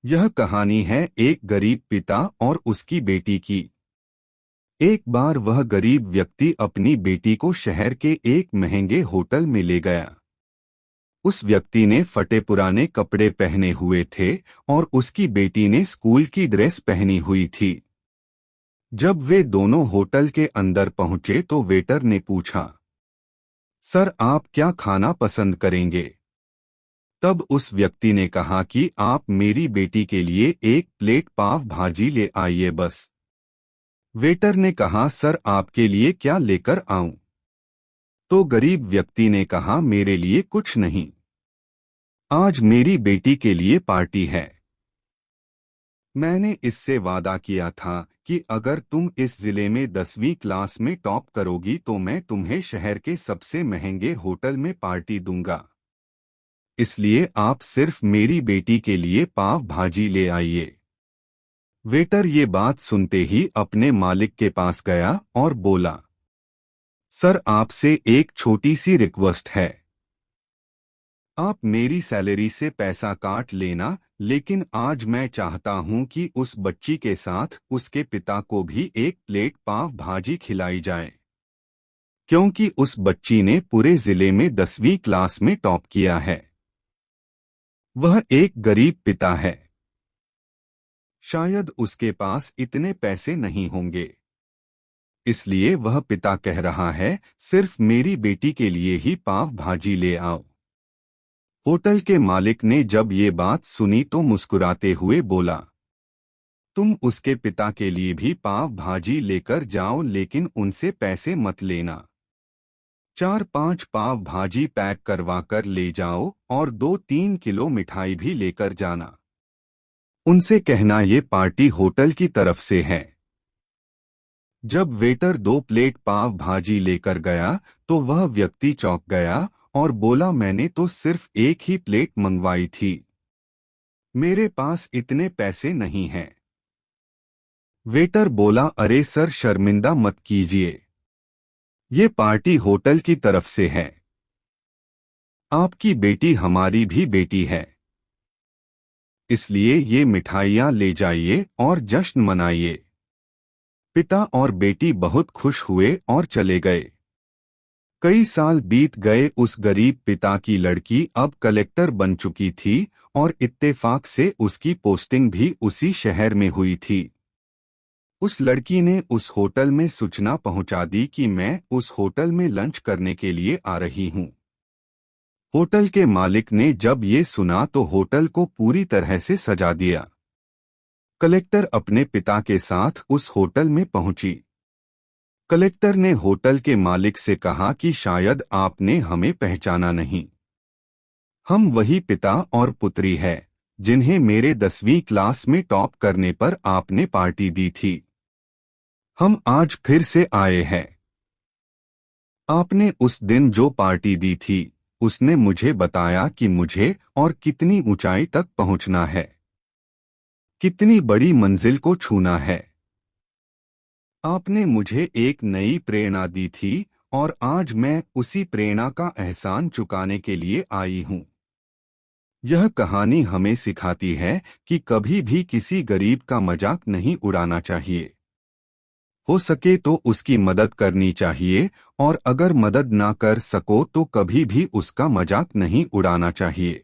यह कहानी है एक गरीब पिता और उसकी बेटी की। एक बार वह गरीब व्यक्ति अपनी बेटी को शहर के एक महंगे होटल में ले गया। उस व्यक्ति ने फटे पुराने कपड़े पहने हुए थे और उसकी बेटी ने स्कूल की ड्रेस पहनी हुई थी। जब वे दोनों होटल के अंदर पहुंचे तो वेटर ने पूछा, सर आप क्या खाना पसंद करेंगे? तब उस व्यक्ति ने कहा कि आप मेरी बेटी के लिए एक प्लेट पाव भाजी ले आइए बस। वेटर ने कहा, सर आपके लिए क्या लेकर आऊं? तो गरीब व्यक्ति ने कहा, मेरे लिए कुछ नहीं, आज मेरी बेटी के लिए पार्टी है। मैंने इससे वादा किया था कि अगर तुम इस जिले में 10वीं क्लास में टॉप करोगी तो मैं तुम्हें शहर के सबसे महंगे होटल में पार्टी दूंगा। इसलिए आप सिर्फ मेरी बेटी के लिए पाव भाजी ले आइए। वेटर ये बात सुनते ही अपने मालिक के पास गया और बोला, सर आपसे एक छोटी सी रिक्वेस्ट है। आप मेरी सैलरी से पैसा काट लेना, लेकिन आज मैं चाहता हूं कि उस बच्ची के साथ उसके पिता को भी एक प्लेट पाव भाजी खिलाई जाए, क्योंकि उस बच्ची ने पूरे जिले में 10वीं क्लास में टॉप किया है। वह एक गरीब पिता है, शायद उसके पास इतने पैसे नहीं होंगे, इसलिए वह पिता कह रहा है सिर्फ मेरी बेटी के लिए ही पाव भाजी ले आओ। होटल के मालिक ने जब ये बात सुनी तो मुस्कुराते हुए बोला, तुम उसके पिता के लिए भी पाव भाजी लेकर जाओ, लेकिन उनसे पैसे मत लेना। 4-5 पाव भाजी पैक करवा कर ले जाओ और 2-3 किलो मिठाई भी लेकर जाना। उनसे कहना ये पार्टी होटल की तरफ से है। जब वेटर 2 प्लेट पाव भाजी लेकर गया तो वह व्यक्ति चौंक गया और बोला, मैंने तो सिर्फ एक ही प्लेट मंगवाई थी, मेरे पास इतने पैसे नहीं हैं। वेटर बोला, अरे सर शर्मिंदा मत कीजिए, ये पार्टी होटल की तरफ से है। आपकी बेटी हमारी भी बेटी है, इसलिए ये मिठाइयाँ ले जाइए और जश्न मनाइए। पिता और बेटी बहुत खुश हुए और चले गए। कई साल बीत गए। उस गरीब पिता की लड़की अब कलेक्टर बन चुकी थी और इत्तेफाक से उसकी पोस्टिंग भी उसी शहर में हुई थी। उस लड़की ने उस होटल में सूचना पहुंचा दी कि मैं उस होटल में लंच करने के लिए आ रही हूं। होटल के मालिक ने जब ये सुना तो होटल को पूरी तरह से सजा दिया। कलेक्टर अपने पिता के साथ उस होटल में पहुंची। कलेक्टर ने होटल के मालिक से कहा कि शायद आपने हमें पहचाना नहीं। हम वही पिता और पुत्री है जिन्हें मेरे 10वीं क्लास में टॉप करने पर आपने पार्टी दी थी। हम आज फिर से आए हैं। आपने उस दिन जो पार्टी दी थी उसने मुझे बताया कि मुझे और कितनी ऊंचाई तक पहुंचना है, कितनी बड़ी मंजिल को छूना है। आपने मुझे एक नई प्रेरणा दी थी और आज मैं उसी प्रेरणा का एहसान चुकाने के लिए आई हूं। यह कहानी हमें सिखाती है कि कभी भी किसी गरीब का मजाक नहीं उड़ाना चाहिए। हो सके तो उसकी मदद करनी चाहिए और अगर मदद ना कर सको तो कभी भी उसका मजाक नहीं उड़ाना चाहिए।